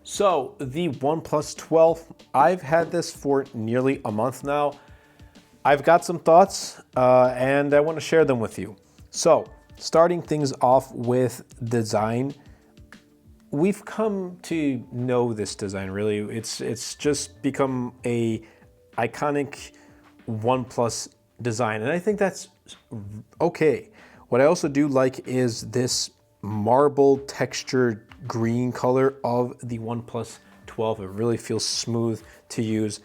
So the OnePlus 12, I've had this for nearly a month now. I've got some thoughts and I want to share them with you. So starting things off with design, we've come to know this design really. It's just become a iconic OnePlus design, and I think that's okay. What I also do like is this marble textured green color of the OnePlus 12. It really feels smooth to use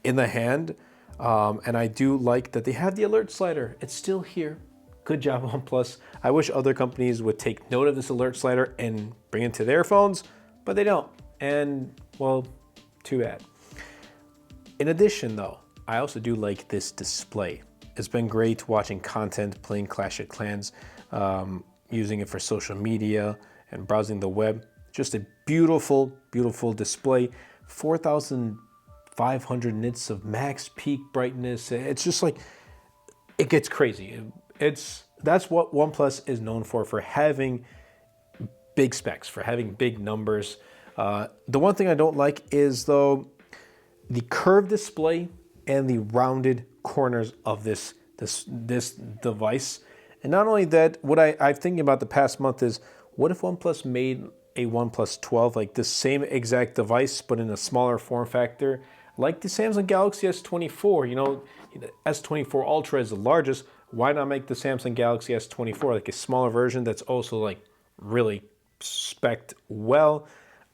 in the hand. And I do like that they have the alert slider. It's still here. Good job, OnePlus. I wish other companies would take note of this alert slider and bring it to their phones, but they don't. And well, too bad. In addition though, I also do like this display. It's been great watching content, playing Clash of Clans, using it for social media and browsing the web. Just a beautiful, beautiful display. 4,500 nits of max peak brightness. It's just like, it gets crazy. That's what OnePlus is known for having big specs, for having big numbers. The one thing I don't like is though, the curved display and the rounded corners of this device. And not only that, what I'm thinking about the past month is, what if OnePlus made a OnePlus 12, like the same exact device, but in a smaller form factor, like the Samsung Galaxy S24, you know, S24 Ultra is the largest. Why not make the Samsung Galaxy S24 like a smaller version that's also like really spec'd well?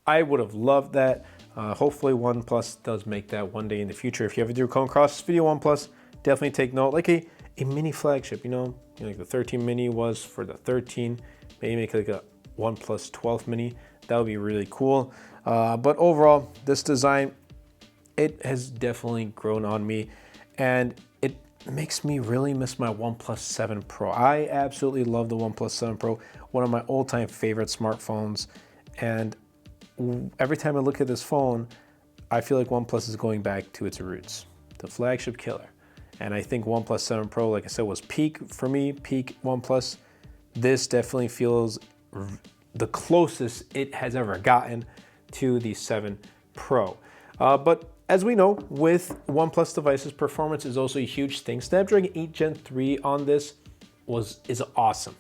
I would have loved that. Hopefully OnePlus does make that one day in the future. If you ever do come across this video, OnePlus, definitely take note. Like a mini flagship, you know, like the 13 mini was for the 13, maybe make like a OnePlus 12 mini. That would be really cool. But overall, this design, it has definitely grown on me, and it makes me really miss my OnePlus 7 Pro. I absolutely love the OnePlus 7 Pro, one of my all-time favorite smartphones. And every time I look at this phone, I feel like OnePlus is going back to its roots, the flagship killer. And I think OnePlus 7 Pro, like I said, was peak for me, peak OnePlus. This definitely feels the closest it has ever gotten to the 7 Pro. But as we know, with OnePlus devices, performance is also a huge thing. Snapdragon 8 Gen 3 on this is awesome.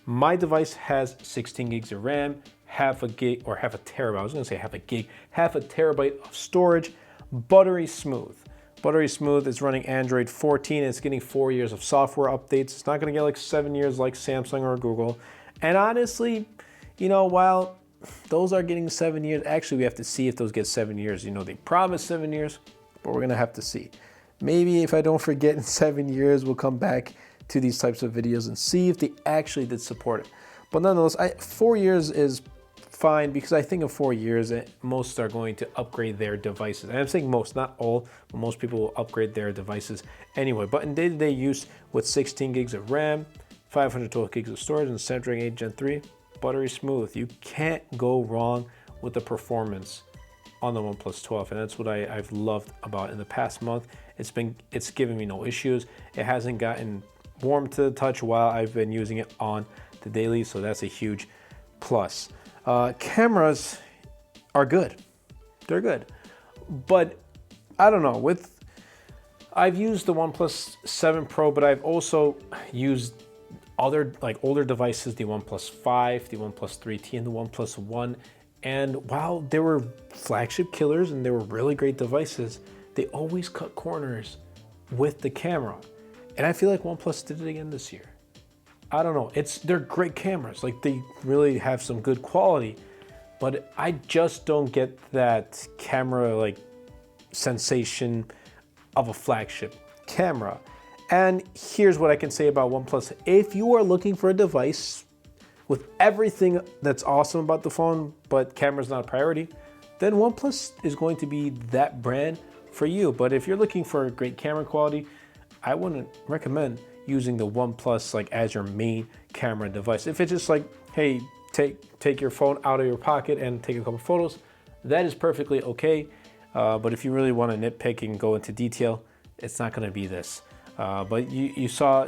My device has 16 gigs of RAM, half a terabyte. I was gonna say half a gig, half a terabyte of storage, buttery smooth. Buttery smooth. It's running Android 14. It's getting 4 years of software updates. It's not gonna get like 7 years like Samsung or Google. And honestly, you know, while those are getting 7 years, actually we have to see if those get 7 years. You know, they promised 7 years, but we're gonna have to see. Maybe if I don't forget in 7 years, we'll come back to these types of videos and see if they actually did support it. But nonetheless, 4 years is fine, because I think in 4 years, most are going to upgrade their devices. And I'm saying most, not all, but most people will upgrade their devices anyway. But in day-to-day use with 16 gigs of RAM, 512 gigs of storage, and Snapdragon 8 Gen 3, buttery smooth. You can't go wrong with the performance on the OnePlus 12, and that's what I've loved about it in the past month. It's given me no issues. It hasn't gotten warm to the touch while I've been using it on the daily, so that's a huge plus. Cameras are good. They're good. But I don't know, I've used the OnePlus 7 Pro, but I've also used other like older devices, the OnePlus 5, the OnePlus 3T, and the OnePlus 1. And while they were flagship killers and they were really great devices, they always cut corners with the camera. And I feel like OnePlus did it again this year. I don't know, they're great cameras, like they really have some good quality, but I just don't get that camera like sensation of a flagship camera. And here's what I can say about OnePlus. If you are looking for a device with everything that's awesome about the phone, but camera's not a priority, then OnePlus is going to be that brand for you. But if you're looking for great camera quality, I wouldn't recommend using the OnePlus like as your main camera device. If it's just like, hey, take your phone out of your pocket and take a couple photos, that is perfectly okay. But if you really want to nitpick and go into detail, it's not going to be this. But you saw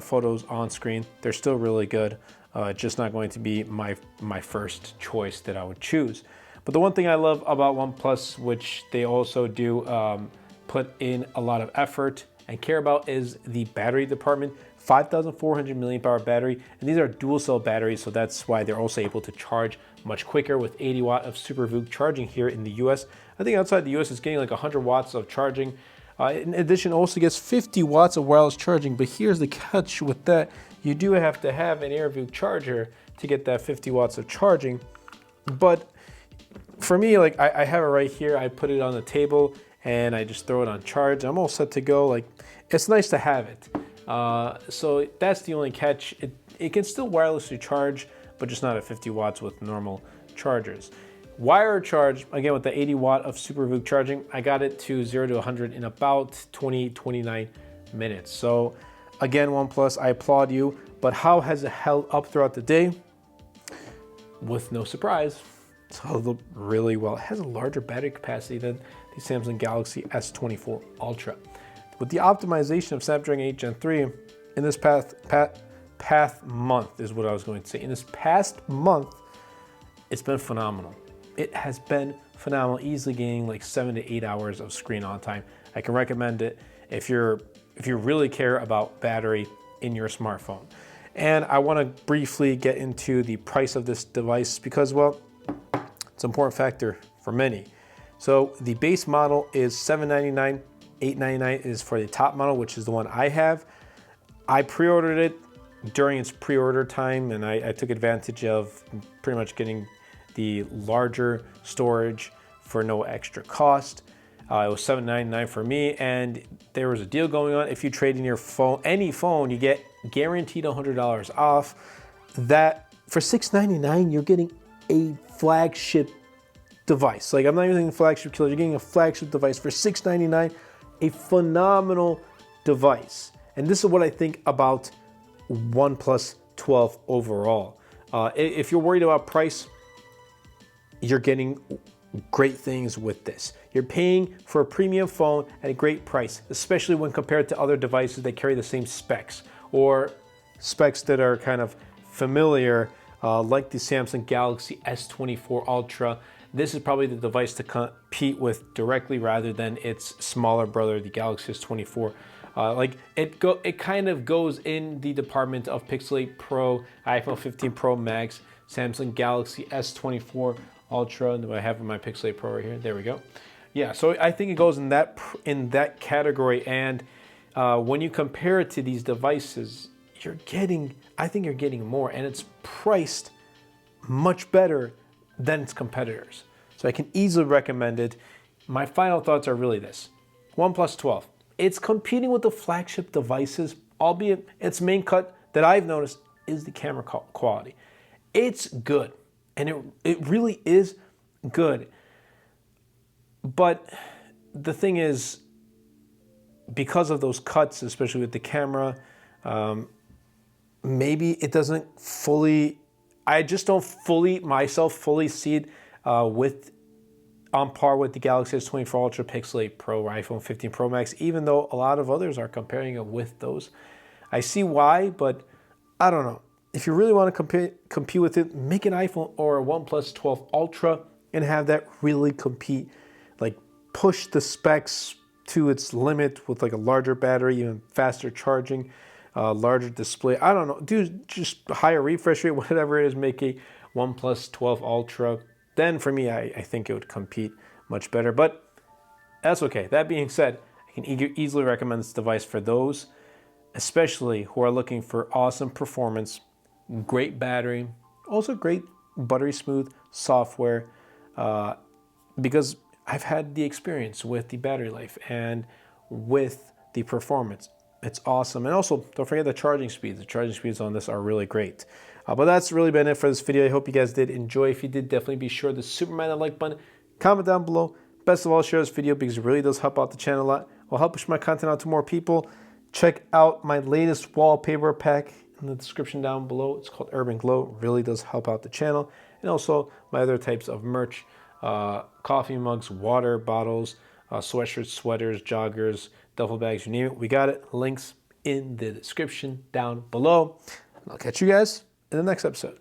photos on screen. They're still really good. Just not going to be my first choice that I would choose. But the one thing I love about OnePlus, which they also do put in a lot of effort and care about, is the battery department. 5,400 milliamp hour battery, and these are dual cell batteries, so that's why they're also able to charge much quicker with 80 watt of Super VOOC charging here in the US. I think outside the US it's getting like 100 watts of charging. In addition, also gets 50 watts of wireless charging, but here's the catch with that. You do have to have an AirView charger to get that 50 watts of charging. But for me, like I have it right here. I put it on the table and I just throw it on charge. I'm all set to go. Like, it's nice to have it. So that's the only catch. It can still wirelessly charge, but just not at 50 watts with normal chargers. Wire charge, again with the 80 watt of Super VOOC charging, I got it to 0 to 100 in about 29 minutes. So again, OnePlus, I applaud you, but how has it held up throughout the day? With no surprise, it's held up really well. It has a larger battery capacity than the Samsung Galaxy S24 Ultra. With the optimization of Snapdragon 8 Gen 3 in this past month is what I was going to say. In this past month, it's been phenomenal. It has been phenomenal, easily gaining like 7 to 8 hours of screen on time. I can recommend it if you really care about battery in your smartphone. And I want to briefly get into the price of this device because, well, it's an important factor for many. So the base model is $799. $899 is for the top model, which is the one I have. I pre-ordered it during its pre-order time, and I took advantage of pretty much getting the larger storage for no extra cost. It was $799 for me, and there was a deal going on. If you trade in your phone, any phone, you get guaranteed $100 off. That for $699, you're getting a flagship device. Like, I'm not using a flagship killer, you're getting a flagship device for $699. A phenomenal device. And this is what I think about OnePlus 12 overall. If you're worried about price, you're getting great things with this. You're paying for a premium phone at a great price, especially when compared to other devices that carry the same specs or specs that are kind of familiar, like the Samsung Galaxy S24 Ultra. This is probably the device to compete with directly rather than its smaller brother, the Galaxy S24. It kind of goes in the department of Pixel 8 Pro, iPhone 15 Pro Max, Samsung Galaxy S24 Ultra. Do I have my Pixel 8 Pro right here? There we go. Yeah, so I think it goes in that category. And when you compare it to these devices, I think you're getting more, and it's priced much better than its competitors. So I can easily recommend it. My final thoughts are really this. OnePlus 12, it's competing with the flagship devices, albeit its main cut that I've noticed is the camera quality. It's good, and it really is good. But the thing is, because of those cuts, especially with the camera, maybe it doesn't fully, I just don't fully see it on par with the Galaxy S24 Ultra, Pixel 8 Pro, or iPhone 15 Pro Max, even though a lot of others are comparing it with those. I see why, but I don't know. If you really want to compete with it, make an iPhone or a OnePlus 12 Ultra and have that really compete, like push the specs to its limit with like a larger battery, even faster charging, larger display. I don't know, dude, just higher refresh rate, whatever it is, make a OnePlus 12 Ultra. Then for me, I think it would compete much better, but that's okay. That being said, I can easily recommend this device for those, especially who are looking for awesome performance, great battery, also great buttery smooth software, because I've had the experience with the battery life and with the performance. It's awesome. And also, don't forget the charging speeds. The charging speeds on this are really great. But that's really been it for this video. I hope you guys did enjoy. If you did, definitely be sure to superman that like button, comment down below. Best of all, share this video because it really does help out the channel a lot. It will help push my content out to more people. Check out my latest wallpaper pack in the description down below. It's called Urban Glow. It really does help out the channel. And also my other types of merch, coffee mugs, water bottles, sweatshirts, sweaters, joggers, duffel bags, you name it. We got it. Links in the description down below. And I'll catch you guys in the next episode.